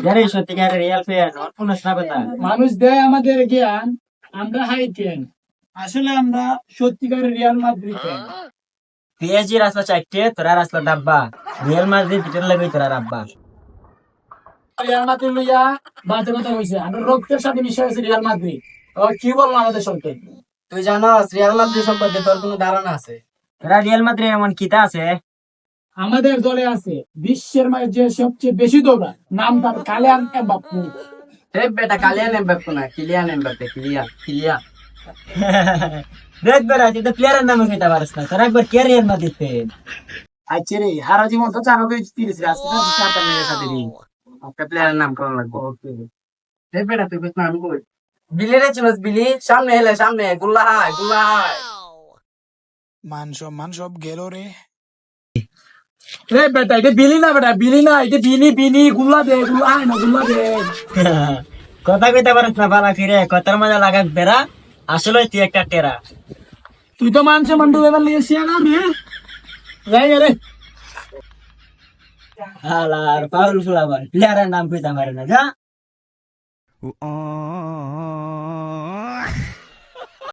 যারা সত্যিকারের Real player পুনঃ স্থাপন না। মানুষ দেয় আমাদের জ্ঞান, আমরা হাইটেন, আসলে আমরা সত্যিকারের রিয়াল মাদ্রিদ fan। পিএসজি রাস্তা চারটে, তোরা রাস্তা ডাব্বা। রিয়াল মাদ্রিদ ভিতরে লাগবে তোরা রাব্বা। রিয়াল মাদ্রিদ লইয়া বাজে কথা হয়েছে, আমরা রক্তের সাথে মিশে আছে রিয়াল মাদ্রিদ। ও কি বলবো আমাদের সরকার? তুই জানোস রিয়াল মাদ্রিদ সম্পর্কে তোর কোনো ধারণা আছে? তোরা রিয়াল মাদ্রিদ এমন কিতা আছে? আমাদের দলে আছে বিশ্বের মাঝে সবচেয়ে বেশি দৌড়া, নাম তার কালিয়ান এমবাপ্পে। এই বেটা কালিয়ান এমবাপ্পে না, কিলিয়ান এমবাপ্পে, কিলিয়ান। দেখ বেড়া, তুই তো প্লেয়ারের নামে কইতে পারিস না, তোরা একবার কে রিয়াল মাদ্রিদ ফ্যান? আচ্ছা রে, হারা জীবন তো জানো যে 30 রাস্তা চারটা মেয়ের সাথে দিই। একটা প্লেয়ারের নাম কোন লাগবে? এই বেটা তুই বুঝ না আমি কই বিলি রে চিনস বিলি, সামনে এলে সামনে গুল্লা হাই গুল্লা হাই। মান সব গেল রে। রে বেটা, এটা বিলি না বেটা, বিলি না, এটা বিনি বিনি, গুল্লা দে, গুল্লা আয় না, গুল্লা দে। কথা কইতে পারিস না বালা ফিরে, কথার মজা লাগাক বেড়া। আসলে তুই একটা টেরা। তুই তো মানছে মন্ডু এবার লিয়েছি না রে। যাই রে। হালার পাউল ফুলাবার প্লেয়ারের নাম কইতে পারে না, যা।